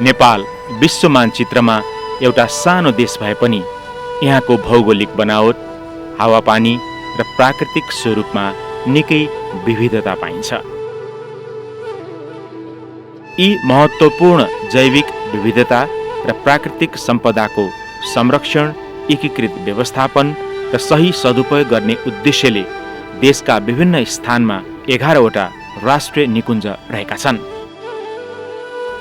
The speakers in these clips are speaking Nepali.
नेपाल विश्व मानचित्रमा एउटा सानो देश भए पनि यहाँको भौगोलिक बनावट, हावापानी र प्राकृतिक स्वरूपमा निकै विविधता पाइन्छ। यी महत्त्वपूर्ण जैविक विविधता र प्राकृतिक सम्पदाको संरक्षण, एकीकृत व्यवस्थापन र सही सदुपयोग गर्ने उद्देश्यले देशका विभिन्न स्थानमा 11वटा राष्ट्रिय निकुञ्ज रहेका छन्।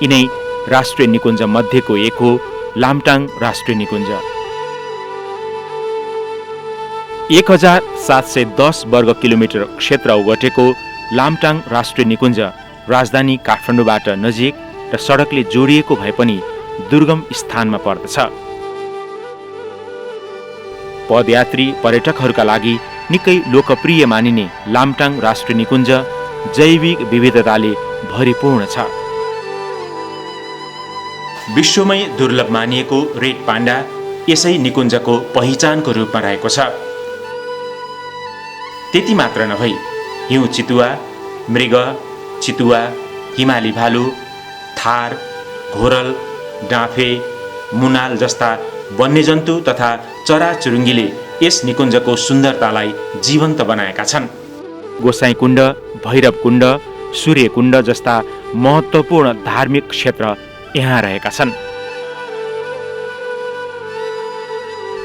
यिनै राष्ट्रिय निकुञ्ज मध्येको एक हो लामटाङ राष्ट्रिय निकुञ्ज। 1710 वर्ग किलोमिटर क्षेत्र ओगटेको लामटाङ राष्ट्रिय निकुञ्ज राजधानी काठमाडौँबाट नजिक र सडकले जोडिएको भए पनि दुर्गम स्थानमा पर्दछ। पदयात्री पर्यटकहरूका लागि निकै लोकप्रिय मानिने लामटाङ राष्ट्रिय निकुञ्ज जैविक विविधताले भरिपूर्ण छ। विश्वमै दुर्लभ मानिएको रेड पाण्डा यसै निकुञ्जको पहिचानको रूपमा रहेको छ। त्यति मात्र नभई हिउँ चितुवा, मृग, चितुवा, हिमाली भालु, थार, घोरल, डाँफे, मुनाल जस्ता वन्यजन्तु तथा चराचुरुङ्गीले यस निकुञ्जको सुन्दरतालाई जीवन्त बनाएका छन्। गोसाइँकुण्ड, भैरवकुण्ड, सूर्यकुण्ड जस्ता महत्त्वपूर्ण धार्मिक क्षेत्र यहाँ रहेका छन्।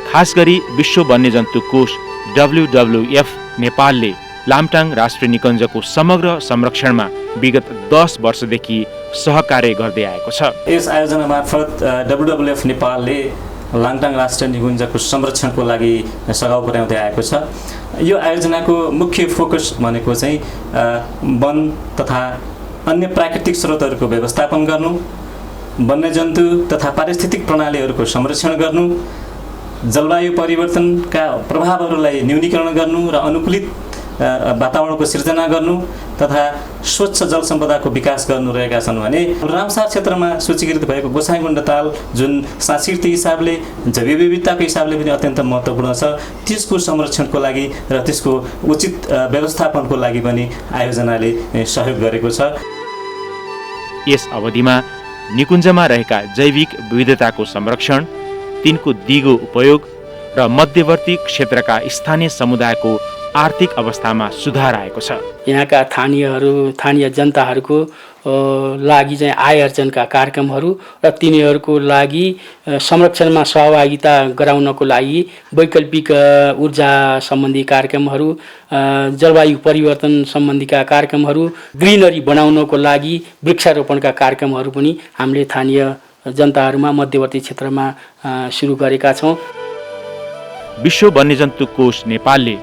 खास गरी विश्व वन्यजन्तु कोष WWF नेपालले लामटाङ राष्ट्रिय निकुञ्जको समग्र संरक्षणमा विगत 10 वर्षदेखि सहकार्य गर्दै आएको छ। यस आयोजना मार्फत WWF नेपालले लामटाङ राष्ट्रिय निकुञ्जको संरक्षणको लागि सघाउ पुर्याउँदै आएको छ। यो आयोजनाको मुख्य फोकस भनेको चाहिँ वन तथा अन्य प्राकृतिक स्रोतहरूको व्यवस्थापन गर्नु, वन्यजन्तु तथा पारिस्थितिक प्रणालीहरूको संरक्षण गर्नु, जलवायु परिवर्तनका प्रभावहरूलाई न्यूनीकरण गर्नु र अनुकूलित वातावरणको सिर्जना गर्नु तथा स्वच्छ जल सम्पदाको विकास गर्नु रहेका छन् भने रामसार क्षेत्रमा सूचीकृत भएको गोसाइँकुण्ड ताल जुन सांस्कृतिक हिसाबले, जैव विविधताको हिसाबले पनि अत्यन्त महत्त्वपूर्ण छ, त्यसको संरक्षणको लागि र त्यसको उचित व्यवस्थापनको लागि पनि आयोजनाले सहयोग गरेको छ। यस अवधिमा निकुञ्जमा रहेका जैविक विविधताको संरक्षण, तिनको दिगो उपयोग र मध्यवर्ती क्षेत्रका स्थानीय समुदायको आर्थिक अवस्थामा सुधार आएको छ। यहाँका स्थानीय जनताहरूको लागि चाहिँ आय अर्जनका कार्यक्रमहरू र तिनीहरूको लागि संरक्षणमा सहभागिता गराउनको लागि वैकल्पिक ऊर्जा सम्बन्धी कार्यक्रमहरू, जलवायु परिवर्तन सम्बन्धीका कार्यक्रमहरू, ग्रिनरी बनाउनको लागि वृक्षारोपणका कार्यक्रमहरू पनि हामीले स्थानीय जनताहरूमा मध्यवर्ती क्षेत्रमा सुरु गरेका छौँ। विश्व वन्यजन्तु कोष नेपालले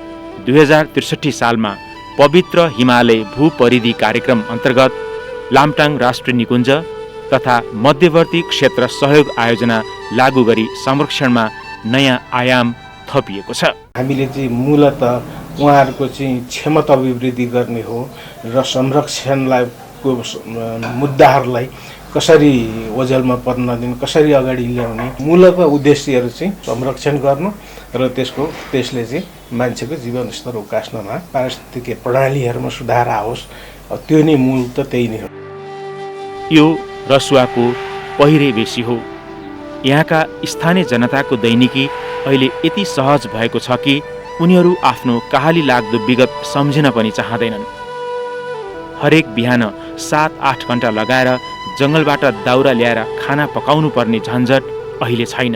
2063 सालमा पवित्र हिमालय भूपरिधि कार्यक्रम अन्तर्गत लामटाङ राष्ट्रिय निकुञ्ज तथा मध्यवर्ती क्षेत्र सहयोग आयोजना लागू गरी संरक्षणमा नयाँ आयाम थपिएको छ। हामीले चाहिँ मूलत उहाँहरूको चाहिँ क्षमता अभिवृद्धि गर्ने हो र संरक्षणलाई मुद्दाहरूलाई कसरी ओझेलमा पर्न नदिने, कसरी अगाडि ल्याउने मूलत उद्देश्यहरू चाहिँ संरक्षण गर्नु र त्यसले चाहिँ मान्छेको जीवनस्तर उकास्नमा, पारिस्थितिक प्रणालीहरूमा सुधार आओस्, त्यो नै मूल त त्यही नै हो। यो रसुवाको पहिरे बेसी हो। यहाँका स्थानीय जनताको दैनिकी अहिले यति सहज भएको छ कि उनीहरू आफ्नो कहाली लाग्दो विगत सम्झिन पनि चाहँदैनन्। हरेक बिहान 7-8 घण्टा लगाएर जङ्गलबाट दाउरा ल्याएर खाना पकाउनु पर्ने झन्झट अहिले छैन।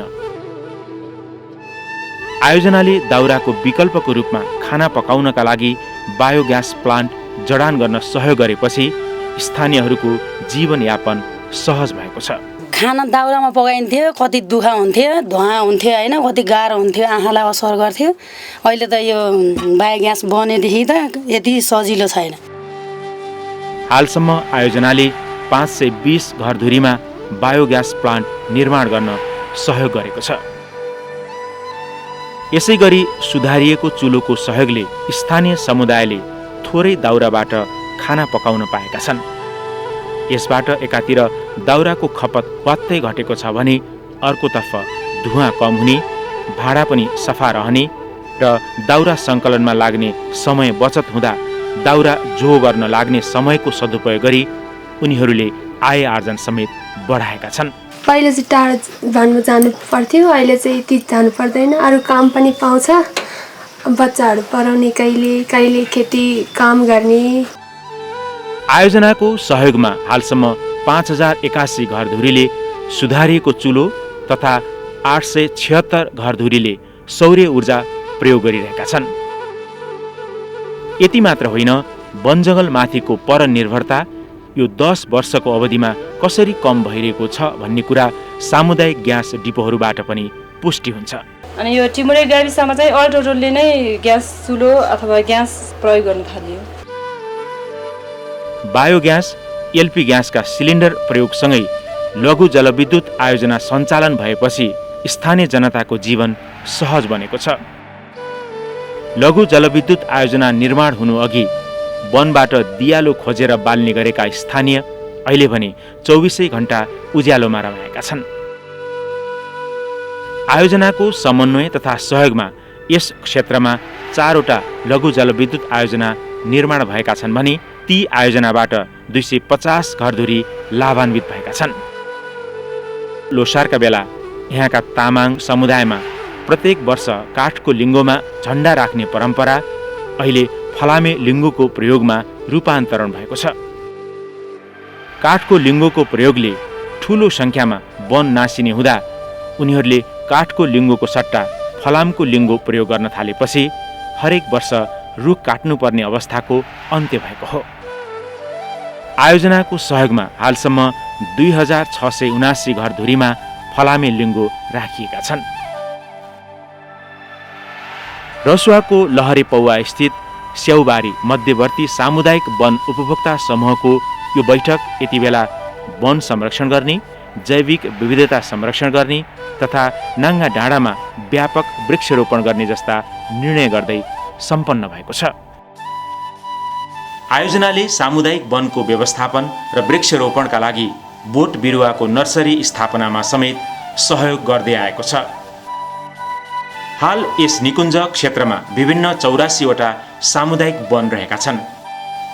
आयोजनाले दाउराको विकल्पको रूपमा खाना पकाउनका लागि बायोग्यास प्लान्ट जडान गर्न सहयोग गरेपछि स्थानीयहरूको जीवनयापन सहज भएको छ। खाना दाउरामा पकाइन्थ्यो, कति दुःख हुन्थ्यो, धुवा हुन्थ्यो होइन, कति गाह्रो हुन्थ्यो, आँखालाई असर गर्थ्यो। अहिले त यो बायोग्यास बनेदेखि त यति सजिलो छैन। हालसम्म आयोजनाले 520 घरधुरीमा बायोग्यास प्लान्ट निर्माण गर्न सहयोग गरेको छ। यसै गरी सुधारिएको चुलोको सहयोगले स्थानीय समुदायले थोरै दाउराबाट खाना पकाउन पाएका छन्। यसबाट एकातिर दाउराको खपत वात्तै घटेको छ भने अर्कोतर्फ धुवाँ कम हुने, भाडा पनि सफा रहने र दाउरा सङ्कलनमा लाग्ने समय बचत हुँदा दाउरा जो गर्न लाग्ने समयको सदुपयोग गरी उनीहरूले आय आर्जन समेत बढाएका छन्। पहिले चाहिँ टाढो भन्न जानु पर्थ्यो, अहिले चाहिँ ती जानु पर्दैन। अरू काम पनि पाउँछ, बच्चाहरू पढाउने, कहिले खेती काम गर्ने। आयोजनाको सहयोगमा हालसम्म 5081 घरधुरीले सुधारिएको चुलो तथा 876 घरधुरीले सौर्य ऊर्जा प्रयोग गरिरहेका छन्। यति मात्र होइन, वनजङ्गल माथिको परनिर्भरता यो 10 वर्षको अवधिमा कसरी कम भइरहेको छ भन्ने कुरा सामुदायिक ग्यास डिपोहरूबाट पनि पुष्टि हुन्छ। अनि यो टिमुरे गाविसमा चाहिँ अल टोटलले नै ग्यास चुलो अथवा ग्यास प्रयोग गर्न थालियो। बायोग्यास, एलपी ग्यासका सिलिन्डर प्रयोगसँगै लघु जलविद्युत आयोजना सञ्चालन भएपछि स्थानीय जनताको जीवन सहज बनेको छ। लघु जलविद्युत आयोजना निर्माण हुनु अघि वनबाट दियालो खोजेर बाल्ने गरेका स्थानीय अहिले भने 24 घण्टा उज्यालोमा रमाएका छन्। आयोजनाको समन्वय तथा सहयोगमा यस क्षेत्रमा 4वटा लघु जलविद्युत आयोजना निर्माण भएका छन् भने ती आयोजनाबाट 250 घरधुरी लाभान्वित भएका छन्। लोसारका बेला यहाँका तामाङ समुदायमा प्रत्येक वर्ष काठको लिङ्गोमा झण्डा राख्ने परम्परा अहिले फलामे लिङ्गोको प्रयोगमा रूपान्तरण भएको छ। काठको लिङ्गोको प्रयोगले ठूलो संख्यामा वन नासिने हुँदा उनीहरूले काठको लिङ्गोको सट्टा फलामको लिङ्गो प्रयोग गर्न थालेपछि हरेक वर्ष रुख काट्नुपर्ने अवस्थाको अन्त्य भएको हो। आयोजनाको सहयोगमा हालसम्म 2679 घरधुरीमा फलामे लिङ्गो राखिएका छन्। रसुवाको लहरे पौवा स्थित स्याउबारी मध्यवर्ती सामुदायिक वन उपभोक्ता समूहको यो बैठक यति बेला वन संरक्षण गर्ने, जैविक विविधता संरक्षण गर्ने तथा नाङ्गा डाँडामा व्यापक वृक्षरोपण गर्ने जस्ता निर्णय गर्दै सम्पन्न भएको छ। आयोजनाले सामुदायिक वनको व्यवस्थापन र वृक्षरोपणका लागि बोट बिरुवाको नर्सरी स्थापनामा समेत सहयोग गर्दै आएको छ। हाल यस निकुञ्ज क्षेत्रमा विभिन्न 84वटा सामुदायिक वन रहेका छन्।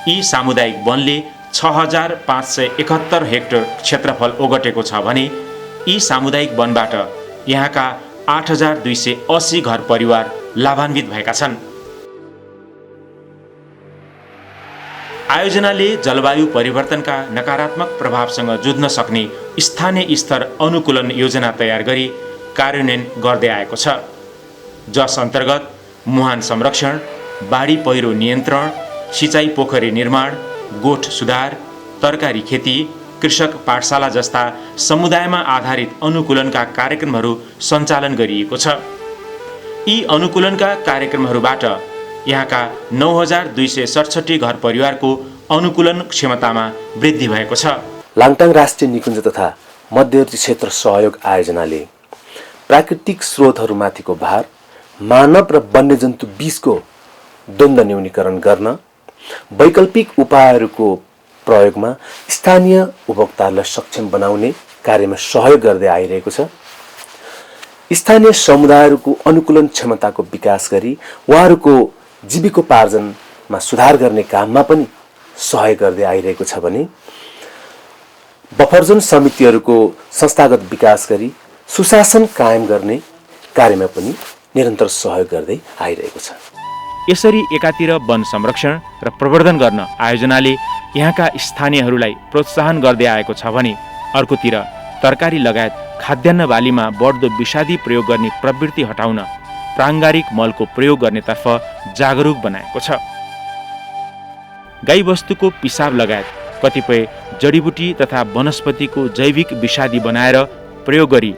यी सामुदायिक वनले 6571 हेक्टर क्षेत्रफल ओगटेको छ भने यी सामुदायिक वनबाट यहाँका 8280 घर परिवार लाभान्वित भएका छन्। आयोजनाले जलवायु परिवर्तनका नकारात्मक प्रभावसँग जुझ्न सक्ने स्थानीय स्तर अनुकूलन योजना तयार गरी कार्यान्वयन गर्दै आएको छ, जस अन्तर्गत मुहान संरक्षण, बाढी पहिरो नियन्त्रण, सिँचाइ पोखरी निर्माण, गोठ सुधार, तरकारी खेती, कृषक पाठशाला जस्ता समुदायमा आधारित अनुकूलनका कार्यक्रमहरू सञ्चालन गरिएको छ। यी अनुकूलनका कार्यक्रमहरूबाट यहाँका 9267 घर परिवारको अनुकूलन क्षमतामा वृद्धि भएको छ। लाङटाङ राष्ट्रिय निकुञ्ज तथा मध्यवर्ती क्षेत्र सहयोग आयोजनाले प्राकृतिक स्रोतहरूमाथिको भार, मानव र वन्यजन्तु बीचको द्वन्द्व न्यूनीकरण गर्न, वैकल्पिक उपायहरूको प्रयोगमा स्थानीय उपभोक्ताहरूलाई सक्षम बनाउने कार्यमा सहयोग गर्दै आइरहेको छ। स्थानीय समुदायहरूको अनुकूलन क्षमताको विकास गरी उहाँहरूको जीविकोपार्जनमा सुधार गर्ने काममा पनि सहयोग गर्दै आइरहेको छ भने बफर जोन समितिहरूको संस्थागत विकास गरी सुशासन कायम गर्ने कार्यमा पनि निरन्तर सहयोग गर्दै आइरहेको छ। यसरी एकातिर वन संरक्षण र प्रवर्धन गर्न आयोजनाले यहाँका स्थानीयहरूलाई प्रोत्साहन गर्दै आएको छ भने अर्कोतिर तरकारी लगायत खाद्यान्न बालीमा बढ्दो विषादी प्रयोग गर्ने प्रवृत्ति हटाउन प्राङ्गारिक मलको प्रयोग गर्नेतर्फ जागरुक बनाएको छ। गाईबस्तुको पिसाब लगायत कतिपय जडीबुटी तथा वनस्पतिको जैविक विषादी बनाएर प्रयोग गरी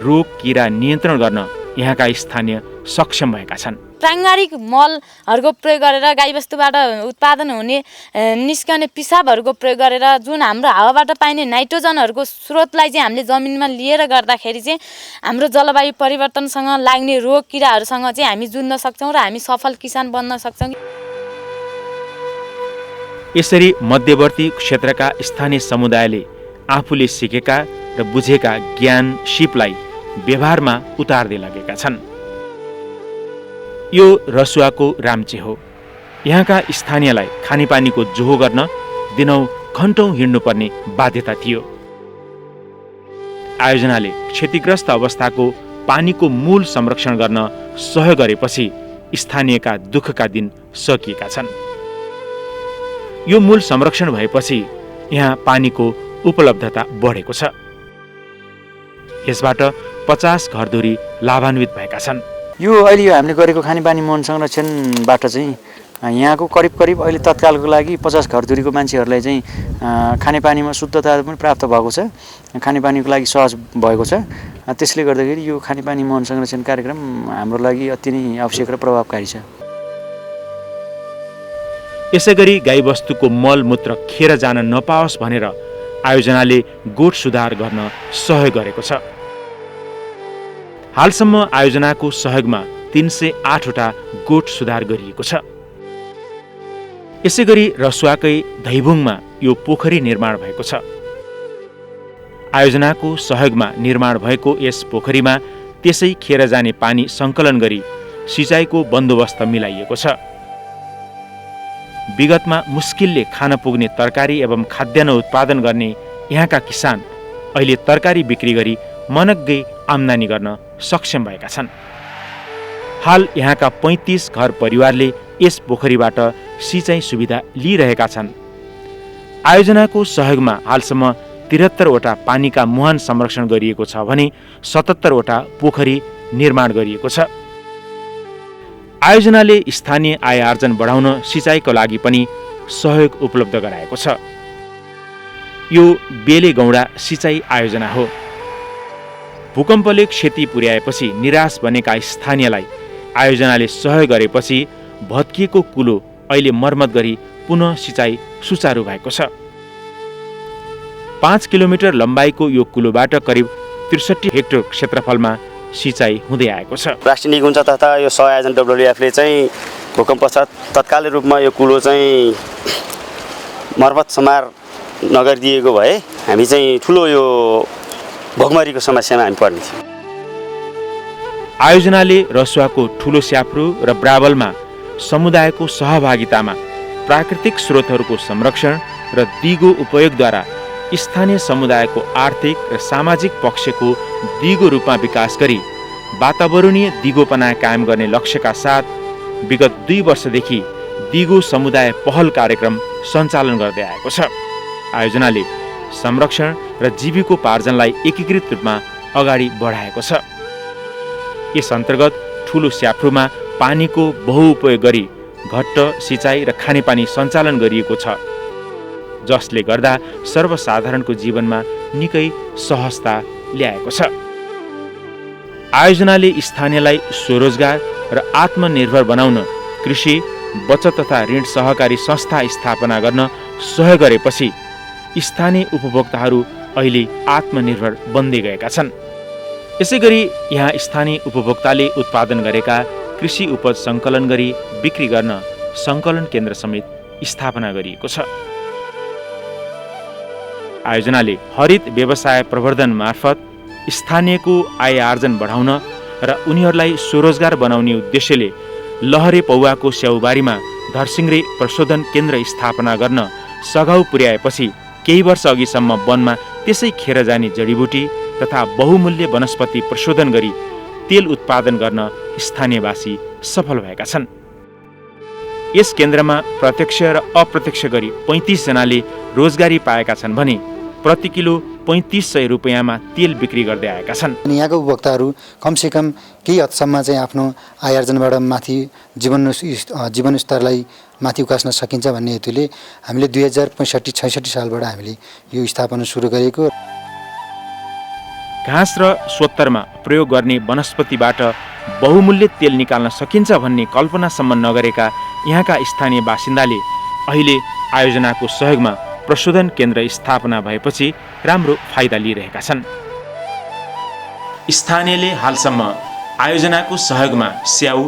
रोग किरा नियन्त्रण गर्न यहाँका स्थानीय सक्षम भएका छन्। प्राङ्गारिक मलहरूको प्रयोग गरेर गाईबस्तुबाट उत्पादन हुने निस्कने पिसाबहरूको प्रयोग गरेर जुन हाम्रो हावाबाट पाइने नाइट्रोजनहरूको स्रोतलाई चाहिँ हामीले जमिनमा लिएर गर्दाखेरि चाहिँ हाम्रो जलवायु परिवर्तनसँग लाग्ने रोग किराहरूसँग चाहिँ हामी जुझ्न सक्छौँ र हामी सफल किसान बन्न सक्छौँ। यसरी मध्यवर्ती क्षेत्रका स्थानीय समुदायले आफूले सिकेका र बुझेका ज्ञान सिपलाई व्यवहारमा उतार्दै लगेका छन्। यो रसुवाको राम्चे हो। यहाँका स्थानीयलाई खानेपानीको जोहो गर्न दिनौ घण्टौं हिँड्नुपर्ने बाध्यता थियो। आयोजनाले क्षतिग्रस्त अवस्थाको पानीको मूल संरक्षण गर्न सहयोग गरेपछि स्थानीयका दुःखका दिन सकिएका छन्। यो मूल संरक्षण भएपछि यहाँ पानीको उपलब्धता बढेको छ। यसबाट 50 घरधुरी लाभान्वित भएका छन्। यो अहिले हामीले गरेको खानेपानी मुहान संरक्षणबाट चाहिँ यहाँको करिब अहिले तत्कालको लागि 50 घरधुरीको मान्छेहरूलाई चाहिँ खानेपानीमा शुद्धता पनि प्राप्त भएको छ, खानेपानीको लागि सहज भएको छ। त्यसले गर्दाखेरि यो खानेपानी मुहान संरक्षण कार्यक्रम हाम्रो लागि अति नै आवश्यक र प्रभावकारी छ। यसैगरी गाईबस्तुको मलमूत्र खेर जान नपाओस् भनेर आयोजनाले गोठ सुधार गर्न सहयोग गरेको छ। हालसम्म आयोजनाको सहयोगमा 308 वटा गोठ सुधार गरिएको छ। यसैगरी रसुवाकै धैबुङमा यो पोखरी निर्माण भएको छ। आयोजनाको सहयोगमा निर्माण भएको यस पोखरीमा त्यसै खेर जाने पानी सङ्कलन गरी सिँचाइको बन्दोबस्त मिलाइएको छ। विगतमा मुस्किलले खान पुग्ने तरकारी एवं खाद्यान्न उत्पादन गर्ने यहाँका किसान अहिले तरकारी बिक्री गरी मनग्गै आम्दानी गर्न सक्षम भएका छन्। हाल यहाँका 35 घर परिवारले यस पोखरीबाट सिँचाइ सुविधा लिइरहेका छन्। आयोजनाको सहयोगमा हालसम्म 73 वटा पानीका मुहान संरक्षण गरिएको छ भने 77 वटा पोखरी निर्माण गरिएको छ। आयोजनाले स्थानीय आय आर्जन बढाउन सिँचाइको लागि पनि सहयोग उपलब्ध गराएको छ। यो बेले गौडा सिँचाइ आयोजना हो। भूकम्पले क्षति पुर्याएपछि निराश बनेका स्थानीयलाई आयोजनाले सहयोग गरेपछि भत्किएको कुलो अहिले मर्मत गरी पुनः सिँचाइ सुचारू भएको छ। 5 किलोमिटर लम्बाइको यो कुलोबाट करिब 63 हेक्टर क्षेत्रफलमा सिँचाइ हुँदै आएको छ। राष्ट्रिय निकुञ्ज तथा यो सहआयोजन डब्ल्युएफले चाहिँ भूकम्प पश्चात तत्कालीन रूपमा यो कुलो चाहिँ मर्मत समार नगरिदिएको भए हामी चाहिँ ठुलो यो भोकमरीको समस्यामा हामी पर्ने थियौँ। आयोजनाले रसुवाको ठुलो स्याफ्रू र ब्राबलमा समुदायको सहभागितामा प्राकृतिक स्रोतहरूको संरक्षण र दिगो उपयोगद्वारा स्थानीय समुदायको आर्थिक र सामाजिक पक्षको दिगो रूपमा विकास गरी वातावरणीय दिगोपना कायम गर्ने लक्ष्यका साथ विगत 2 वर्षदेखि दिगो समुदाय पहल कार्यक्रम सञ्चालन गर्दै आएको छ। आयोजनाले संरक्षण र जीविकोपार्जनलाई एकीकृत रूपमा अगाडि बढाएको छ। यस अन्तर्गत ठुलो स्याफ्रूमा पानीको बहुउपयोग गरी घट्ट सिँचाइ र खानेपानी सञ्चालन गरिएको छ, जसले गर्दा सर्वसाधारणको जीवनमा निकै सहजता ल्याएको छ। आयोजनाले स्थानीयलाई स्वरोजगार र आत्मनिर्भर बनाउन कृषि, बचत तथा ऋण सहकारी संस्था स्थापना गर्न सहयोग गरेपछि स्थानीय उपभोक्ताहरू अहिले आत्मनिर्भर बन्दै गएका छन्। यसैगरी यहाँ स्थानीय उपभोक्ताले उत्पादन गरेका कृषि उपज सङ्कलन गरी बिक्री गर्न सङ्कलन केन्द्र समेत स्थापना गरिएको छ। आयोजनाले हरित व्यवसाय प्रवर्धन मार्फत स्थानीयको आय आर्जन बढाउन र उनीहरूलाई स्वरोजगार बनाउने उद्देश्यले लहरे पौवाको स्याउबारीमा धरसिङ्ग्रे प्रशोधन केन्द्र स्थापना गर्न सघाउ पुर्याएपछि केही वर्ष अघिसम्म वनमा त्यसै खेर जाने जडीबुटी तथा बहुमूल्य वनस्पति प्रशोधन गरी तेल उत्पादन गर्न स्थानीयवासी सफल भएका छन्। यस केन्द्रमा प्रत्यक्ष र अप्रत्यक्ष गरी 35 जनाले रोजगारी पाएका छन् भने प्रति किलो 3500 रुपियाँमा तेल बिक्री गर्दै आएका छन्। यहाँको उपभोक्ताहरू कमसेकम केही हदसम्म चाहिँ आफ्नो आय आर्जनबाट माथि जीवन स्तरलाई माथि उकास्न सकिन्छ भन्ने हेतुले हामीले 2065-66 सालबाट हामीले यो स्थापना सुरु गरेको। घाँस र सोत्तरमा प्रयोग गर्ने वनस्पतिबाट बहुमूल्य तेल निकाल्न सकिन्छ भन्ने कल्पनासम्म नगरेका यहाँका स्थानीय बासिन्दाले अहिले आयोजनाको सहयोगमा प्रशोधन केन्द्र स्थापना भएपछि राम्रो फाइदा लिइरहेका छन्। स्थानीयले हालसम्म आयोजनाको सहयोगमा स्याउ,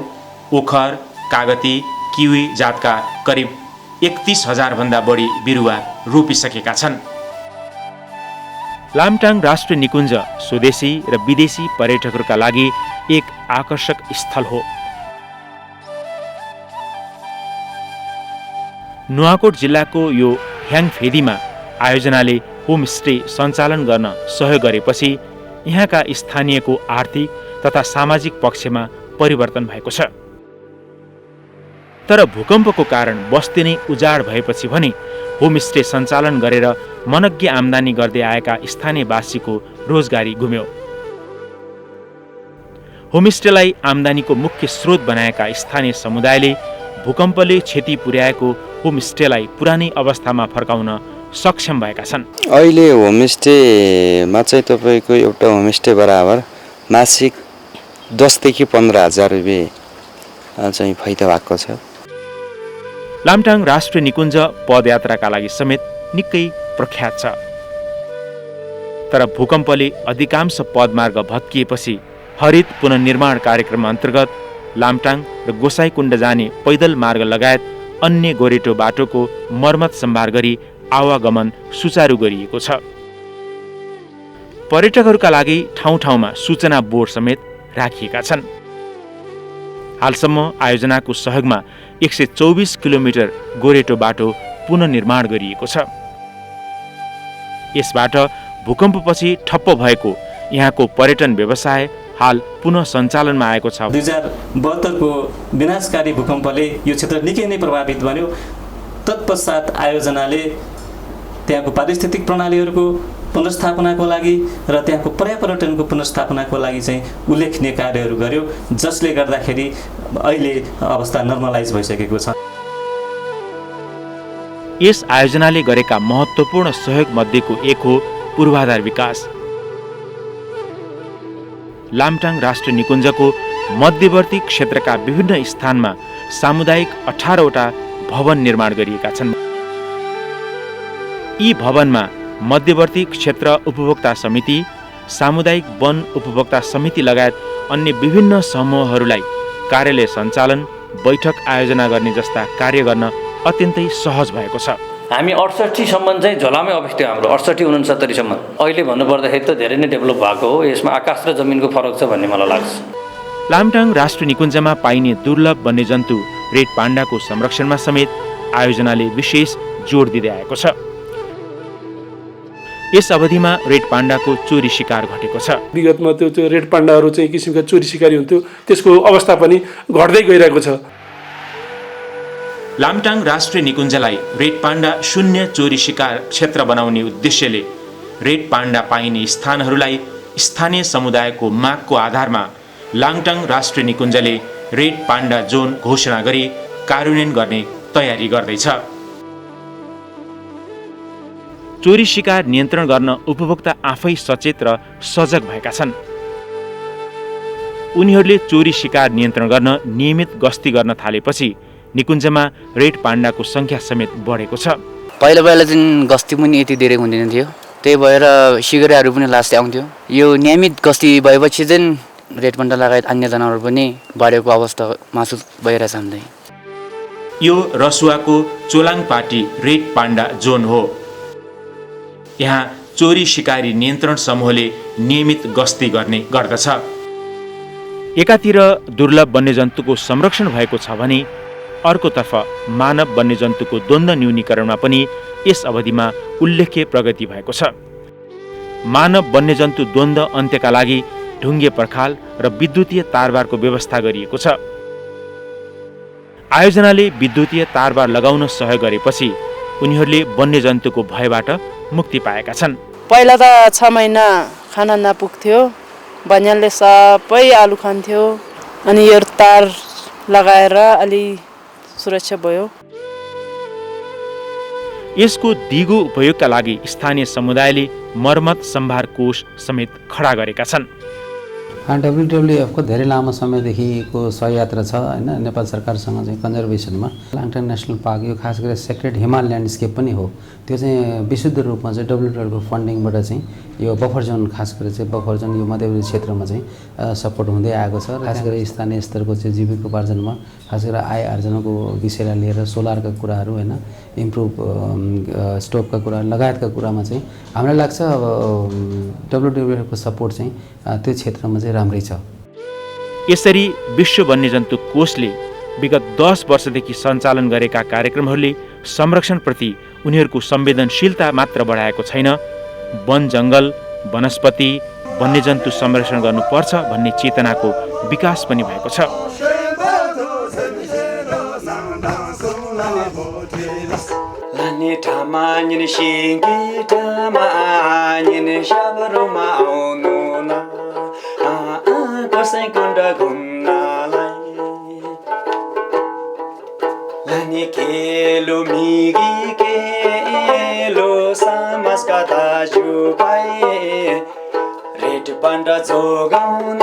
ओखर, कागती, किवी जातका करिब 31,000 भन्दा बढी बिरुवा रोपिसकेका छन्। लामटाङ राष्ट्रिय निकुञ्ज स्वदेशी र विदेशी पर्यटकहरूका लागि एक आकर्षक स्थल हो। नुवाकोट जिल्लाको यो ह्याङफेदीमा आयोजनाले होमस्टे सञ्चालन गर्न सहयोग गरेपछि यहाँका स्थानीयको आर्थिक तथा सामाजिक पक्षमा परिवर्तन भएको छ। तर भूकम्पको कारण बस्ती नै उजाड भएपछि भने होमस्टे सञ्चालन गरेर मनग्गे आम्दानी गर्दै आएका स्थानीयवासीको रोजगारी गुम्यो। होमस्टेलाई आम्दानीको मुख्य स्रोत बनाएका स्थानीय समुदायले भूकम्पले क्षति पुर्याएको होमस्टेलाई पुरानै अवस्थामा फर्काउन सक्षम भएका छन्। अहिले होमस्टेमा चाहिँ तपाईँको एउटा होमस्टे बराबर मासिक 10 देखि 15,000 रुपियाँ चाहिँ फाइदा भएको छ। लामटाङ राष्ट्रिय निकुञ्ज पदयात्राका लागि समेत निकै प्रख्यात छ। तर भूकम्पले अधिकांश पदमार्ग भत्किएपछि हरित पुनर्निर्माण कार्यक्रम अन्तर्गत लामटाङ र गोसाइकुण्ड जाने पैदल मार्ग लगायत अन्य गोरेटो बाटोको मर्मत सम्भार गरी आवागमन सुचारू गरिएको छ। पर्यटकहरूका लागि ठाउँ ठाउँमा सूचना बोर्ड समेत राखिएका छन्। हालसम्म आयोजनाको सहयोगमा 124 किलोमिटर गोरेटो बाटो पुनर्निर्माण गरिएको छ। यसबाट भूकम्पपछि ठप्प भएको यहाँको पर्यटन व्यवसाय हाल पुनः सञ्चालनमा आएको छ। 2072 को विनाशकारी भूकम्पले यो क्षेत्र निकै नै प्रभावित बन्यो। तत्पश्चात आयोजनाले त्यहाँको पारिस्थितिक प्रणालीहरूको पुनर्स्थापनाको लागि र त्यहाँको पर्यावरणको पुनर्स्थापनाको लागि चाहिँ उल्लेखनीय कार्यहरू गर्यो, जसले गर्दाखेरि अहिले अवस्था नर्मलाइज भइसकेको छ। यस आयोजनाले गरेका महत्त्वपूर्ण सहयोग मध्येको एक हो पूर्वाधार विकास। लामटाङ राष्ट्रिय निकुञ्जको मध्यवर्ती क्षेत्रका विभिन्न स्थानमा सामुदायिक 18 वटा भवन निर्माण गरिएका छन्। यी भवनमा मध्यवर्ती क्षेत्र उपभोक्ता समिति, सामुदायिक वन उपभोक्ता समिति लगायत अन्य विभिन्न समूहहरूलाई कार्यालय सञ्चालन, बैठक आयोजना गर्ने जस्ता कार्य गर्न अत्यन्तै सहज भएको छ। हामी 68 सम्म चाहिँ झोलामै अवस्थित हाम्रो 68-69 सम्म। अहिले भन्नुपर्दाखेरि त धेरै नै डेभलप भएको हो। यसमा आकाश र जमिनको फरक छ भन्ने मलाई लाग्छ। लामटाङ राष्ट्रिय निकुञ्जमा पाइने दुर्लभ वन्यजन्तु रेड पाण्डाको संरक्षणमा समेत आयोजनाले विशेष जोड दिँदै आएको छ। यस अवधिमा रेड पाण्डाको चोरी शिकार घटेको छ। विगतमा त्यो रेड पाण्डाहरू चाहिँ किसिमका चोरी शिकारी हुन्थ्यो, त्यसको अवस्था पनि घट्दै गइरहेको छ। लामटाङ राष्ट्रिय निकुञ्जलाई रेड पाण्डा शून्य चोरी शिकार क्षेत्र बनाउने उद्देश्यले रेड पाण्डा पाइने स्थानहरूलाई स्थानीय समुदायको मागको आधारमा लामटाङ राष्ट्रिय निकुञ्जले रेड पाण्डा जोन घोषणा गरी कार्यान्वयन गर्ने तयारी गर्दैछ। चोरी शिकार नियन्त्रण गर्न उपभोक्ता आफै सचेत र सजग भएका छन्। उनीहरूले चोरी शिकार नियन्त्रण गर्न नियमित गस्ती गर्न थालेपछि निकुञ्जमा रेड पाण्डाको संख्या समेत बढेको छ। पहिला चाहिँ गस्ती पनि यति धेरै हुँदैन थियो, त्यही भएर सिगरेटहरू पनि लास्टै आउँथ्यो। यो नियमित गस्ती भएपछि चाहिँ रेड पाण्डा लगायत अन्य जनावरहरू पनि बढेको अवस्था महसुस भइरहेछ हामीलाई। यो रसुवाको चोलाङपाटी रेड पाण्डा जोन हो। यहाँ चोरी शिकारी नियन्त्रण समूहले नियमित गस्ती गर्ने गर्दछ। एकातिर दुर्लभ वन्यजन्तुको संरक्षण भएको छ भने अर्कोतर्फ मानव वन्यजन्तुको द्वन्द्व न्यूनीकरणमा पनि यस अवधिमा उल्लेख्य प्रगति भएको छ। मानव वन्यजन्तु द्वन्द्व अन्त्यका लागि ढुङ्गे पर्खाल र विद्युतीय तारबारको व्यवस्था गरिएको छ। आयोजनाले विद्युतीय तारबार लगाउन सहयोग गरेपछि उनीहरूले वन्यजन्तुको भयबाट मुक्ति पाएका छन्। पहिला त 6 महिना खाना नपुग्थ्यो, बन्यालले सबै आलु खान्थ्यो, अनि यो तार लगाएर अलि सुरक्षा भयो। यसको दिगो उपयोगका लागि स्थानीय समुदायले मर्मत सम्भार कोष समेत खडा गरेका छन्। WWF को धेरै लामो समयदेखिको सहयात्रा छ हैन, नेपाल सरकारसँग चाहिँ कन्जर्भेसनमा। लाङटाङ नेसनल पार्क यो खास गरी सेक्रेड हिमाल ल्यान्डस्केप पनि हो। त्यो चाहिँ विशुद्ध रूपमा चाहिँ WWF को फन्डिङबाट चाहिँ यो बफर जोन, खास गरी चाहिँ बफर जोन यो मध्यवर्ती क्षेत्रमा चाहिँ सपोर्ट हुँदै आएको छ। खास गरी स्थानीय स्तरको चाहिँ जीविकोपार्जनमा, खास गरी आय आर्जनको विषयलाई लिएर सोलरका कुराहरू हैन, इम्प्रुभ स्टोभका कुरा लगायतका कुरामा चाहिँ हामीलाई लाग्छ अब WWF को सपोर्ट चाहिँ त्यो क्षेत्रमा चाहिँ राम्रै छ। यसरी विश्व वन्यजन्तु कोषले विगत 10 वर्षदेखि सञ्चालन गरेका कार्यक्रमहरूले संरक्षणप्रति उनीहरूको संवेदनशीलता मात्र बढाएको छैन, वन जङ्गल, वनस्पति, वन्यजन्तु संरक्षण गर्नुपर्छ भन्ने चेतनाको विकास पनि भएको छ। केलो मिगी केलो समाजका दाजुभाइ रेड बन्द जोगाउन